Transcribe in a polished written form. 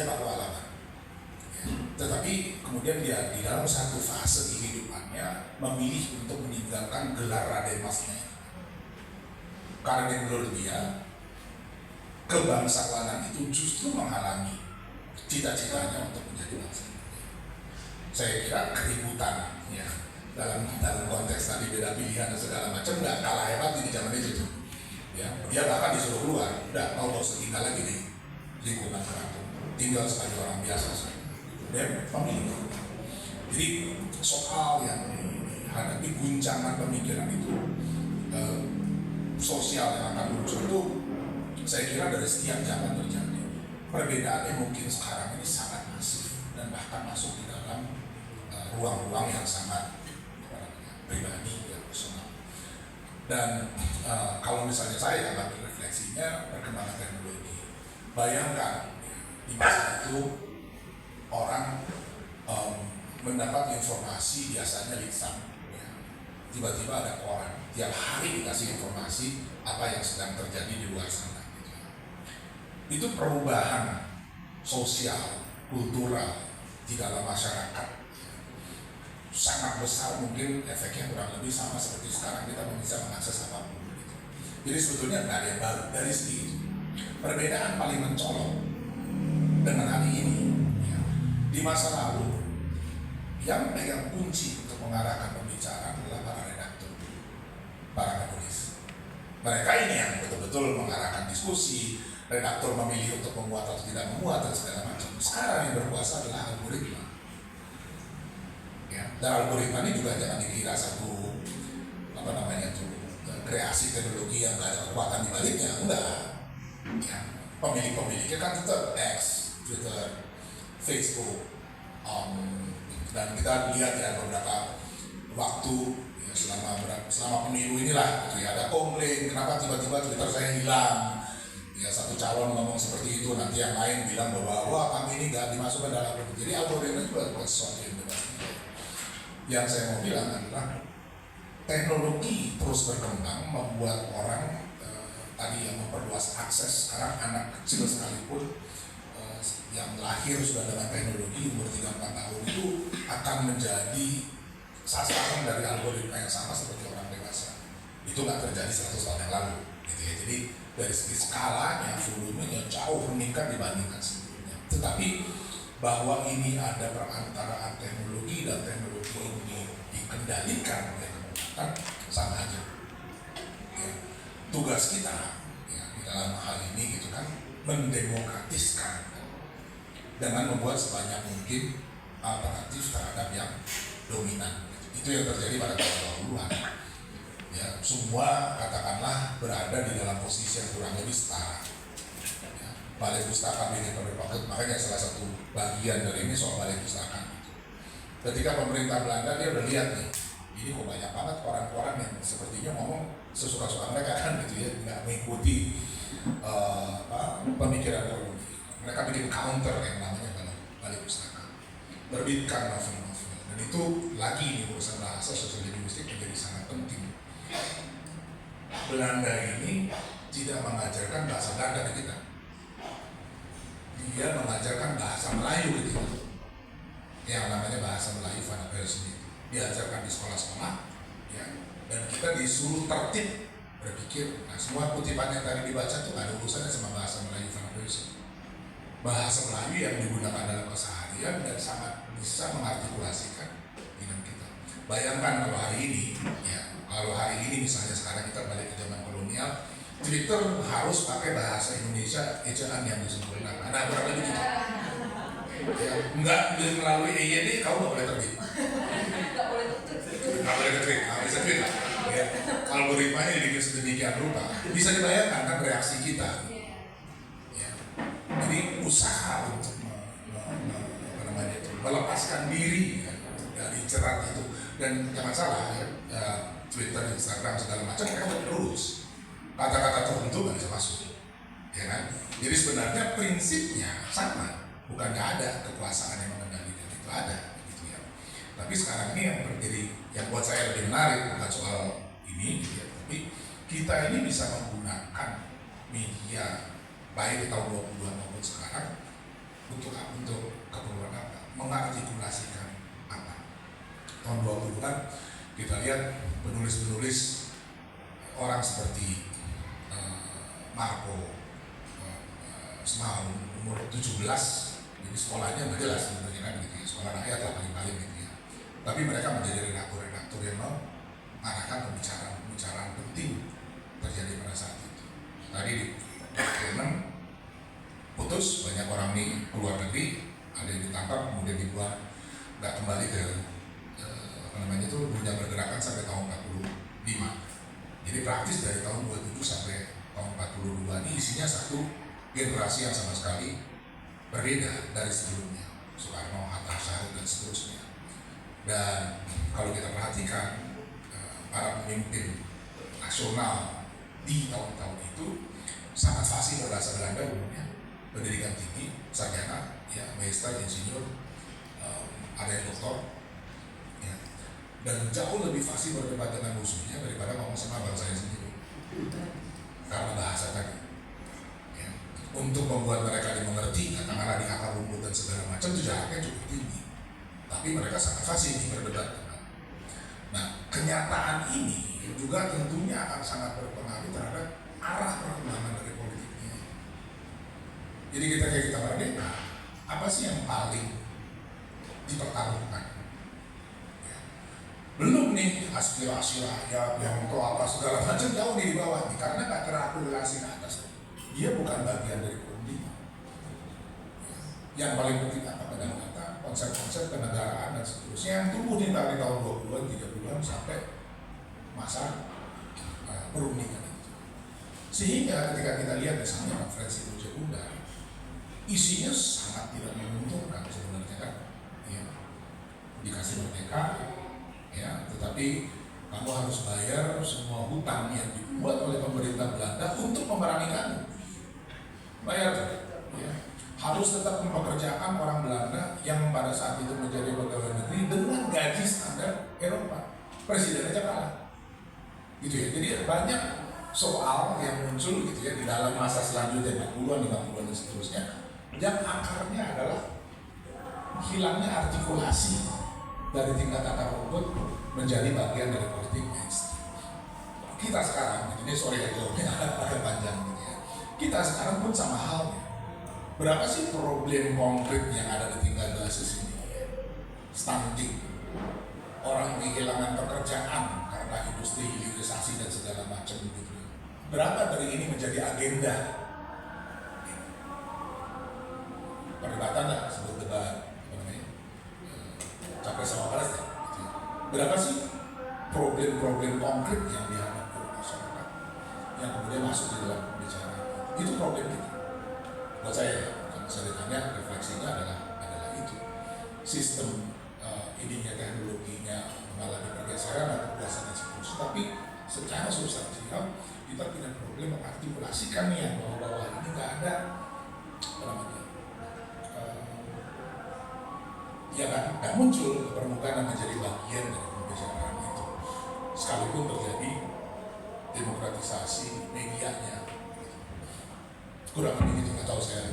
dia petualangan. Ya. Tetapi kemudian dia di dalam satu fase kehidupannya memilih untuk meninggalkan gelar Raden Masnya. Karena menurut dia kebangsawanan itu justru menghalangi cita-citanya untuk menjadi bangsa. Saya kira keributan ya dalam konteks tadi beda pilihan dan segala macam nggak kalah hebat di zaman itu tuh. Ya, dia bahkan disuruh keluar, udah mau tinggal lagi di lingkungan kampung, tinggal sebagai orang biasa saja. Dan pemilih. Jadi soal yang dihadapi guncangan pemikiran itu sosial yang akan muncul itu saya kira dari setiap zaman terjadi. Perbedaannya mungkin sekarang ini sangat masif dan bahkan masuk di dalam ruang-ruang yang sangat pribadi ya, personal. Dan kalau misalnya saya akan refleksinya perkembangan teknologi, bayangkan di masa itu orang mendapat informasi biasanya lisan, ya. Tiba-tiba ada koran, tiap hari dikasih informasi apa yang sedang terjadi di luar sana. Gitu. Itu perubahan sosial, kultural di dalam masyarakat sangat besar, mungkin efeknya kurang lebih sama seperti sekarang kita bisa mengakses apapun gitu. Jadi sebetulnya nggak ada yang baru dari segi itu. Perbedaan paling mencolok dengan hari ini ya, di masa lalu yang pegang kunci untuk mengarahkan pembicaraan adalah para redaktur, para penulis. Mereka ini yang betul-betul mengarahkan diskusi, redaktur memilih untuk memuat atau tidak memuat dan segala macam. Sekarang yang berkuasa adalah algoritma. Ya, dan algoritma ini juga jangan dikira satu kreasi teknologi yang nggak ada kekuatan di baliknya, enggak. Ya, pemilik-pemiliknya kan tetap X, Twitter, Facebook, dan kita lihat ya beberapa waktu ya, selama pemilu inilah, gitu ya, ada komplain kenapa tiba-tiba Twitter saya hilang. Ya satu calon ngomong seperti itu, nanti yang lain bilang bahwa wah kami ini nggak dimasukkan dalam itu. Jadi algoritma juga bukan sesuatu yang bebas. Yang saya mau bilang adalah teknologi terus berkembang membuat orang tadi yang memperluas akses. Sekarang anak kecil sekalipun yang lahir sudah dengan teknologi umur 3-4 tahun itu akan menjadi sasaran dari algoritma yang sama seperti orang dewasa. Itu nggak terjadi 100 tahun yang lalu gitu ya. Jadi dari segi skalanya, volumenya jauh meningkat dibandingkan sebelumnya. Tetapi bahwa ini ada perantaraan teknologi dan teknologi ini dikendalikan oleh kekuatan sama aja. Ya, tugas kita ya, di dalam hal ini gitu kan mendemokratiskan dengan membuat sebanyak mungkin alternatif terhadap yang dominan. Itu yang terjadi pada tahun 20-an. Ya, semua katakanlah berada di dalam posisi yang kurang lebih setara. Ya, balai pustaka bikin paket, makanya salah satu bagian dari ini soal balai pustaka. Ketika pemerintah Belanda dia udah lihat nih, ini kok banyak banget koran-koran yang sepertinya ngomong sesuka-suka mereka kan gitu ya, nggak mengikuti pemikiran teknologi. Mereka bikin counter yang namanya balai pustaka, terbitkan novel-novel, dan itu lagi nih urusan bahasa sosial linguistik menjadi sangat penting. Belanda ini tidak mengajarkan bahasa Belanda ke kita, dia mengajarkan bahasa Melayu ke kita, yang namanya bahasa Melayu Van Persie. Diajarkan di sekolah-sekolah, ya, dan kita disuruh tertib berpikir. Nah, semua kutipan yang tadi dibaca itu nggak ada urusannya sama bahasa Melayu Van Persie. Bahasa Melayu yang digunakan dalam keseharian dan sangat bisa mengartikulasikan dengan kita. Bayangkan kalau hari ini, ya, kalau hari ini misalnya sekarang kita balik ke zaman kolonial, Twitter harus pakai bahasa Indonesia ejaan yang disempurnakan. Nah, kurang lebih gitu. Ya, enggak melalui EYD, kamu nggak boleh terbit. Nggak boleh tweet, nggak bisa tweet lah. Ya, algoritmanya dibikin sedemikian rupa, bisa dibayangkan kan reaksi kita. Ya, jadi usaha untuk melepaskan diri ya, dari jerat itu, dan jangan salah ya, Twitter, Instagram segala macam mereka terus kata-kata tertentu nggak bisa masuk, ya kan? Jadi sebenarnya prinsipnya sama, bukan nggak ada kekuasaan yang mengendalikan, itu ada, gitu ya. Tapi sekarang ini yang terjadi, yang buat saya lebih menarik bukan soal ini, gitu ya, tapi kita ini bisa menggunakan media baik di tahun 2022 maupun sekarang untuk keperluan apa, mengartikulasikan apa. Tahun 20-an kita lihat penulis-penulis orang seperti Marco Semaun umur 17, jadi sekolahnya nggak jelas sebenarnya kan gitu ya, sekolah rakyat lah paling-paling gitu ya. Tapi mereka menjadi redaktur-redaktur yang mengarahkan pembicaraan penting terjadi pada saat itu. Tadi di Vietnam putus, banyak orang nih keluar negeri, ada yang ditangkap kemudian dibuang, nggak kembali ke dunia pergerakan sampai tahun 45. Jadi praktis dari tahun 27 sampai tahun 42 ini isinya satu generasi yang sama sekali berbeda dari sebelumnya, Soekarno, Hatta, Syahrir dan seterusnya. Dan kalau kita perhatikan para pemimpin nasional di tahun-tahun itu sangat fasih berbahasa Belanda umumnya, pendidikan tinggi, sarjana, ya, magister, insinyur, ada yang doktor, ya, dan jauh lebih fasih berdebat dengan musuhnya daripada ngomong sama bangsanya sendiri, karena bahasa tadi. Ya, untuk membuat mereka dimengerti, katakanlah di akar rumput dan segala macam, itu jaraknya cukup tinggi, tapi mereka sangat fasih berdebat. Nah, kenyataan ini juga tentunya akan sangat berpengaruh terhadap arah perkembangan dari politiknya. Jadi kita merdeka, apa sih yang paling dipertaruhkan? Ya. Belum nih aspirasi rakyat yang untuk apa segala macam, jauh di bawah nih, karena nggak terakumulasi ke atas. Dia bukan bagian dari kepentingan. Ya. Yang paling penting apa? Kadang-kadang konsep-konsep kenegaraan dan seterusnya yang tumbuh di tahun 20-an, 30-an sampai masa perundingan itu. Sehingga ketika kita lihat misalnya konferensi Puja Undang, isinya sangat tidak menguntungkan sebenarnya kan. Ya. Dikasih merdeka, ya, tetapi kamu harus bayar semua hutang yang dibuat oleh pemerintah Belanda untuk memerangi kamu. Bayar, ya. Harus tetap mempekerjakan orang Belanda yang pada saat itu menjadi pegawai negeri dengan gaji standar Eropa. Presiden aja kalah, gitu ya. Jadi banyak soal yang muncul gitu ya di dalam masa selanjutnya 40-an, 50-an dan seterusnya, yang akarnya adalah hilangnya artikulasi dari tingkat akar rumput menjadi bagian dari politik mainstream. Kita sekarang, ini sorry ya jawabnya agak panjang gitu ya. Kita sekarang pun sama halnya. Berapa sih problem konkret yang ada di tingkat basis ini? Stunting, orang kehilangan pekerjaan karena industri hilirisasi dan segala macam gitu. Berapa dari ini menjadi agenda? Perdebatan lah, sebut debat capres sama pres ya. Berapa sih problem-problem konkret yang dihadapi oleh masyarakat yang kemudian masuk di dalam pembicaraan? Itu problem kita. Buat saya, kalau saya ditanya, refleksinya adalah itu sistem ininya, teknologinya mengalami pergeseran atau pergeseran seterusnya, tapi secara substansial kita punya problem mengartikulasikan yang bawah-bawah ini nggak ada apa namanya ya nggak muncul ke permukaan dan menjadi bagian dari pembicaraan itu, sekalipun terjadi demokratisasi medianya. Kurang lebih gitu, nggak tahu saya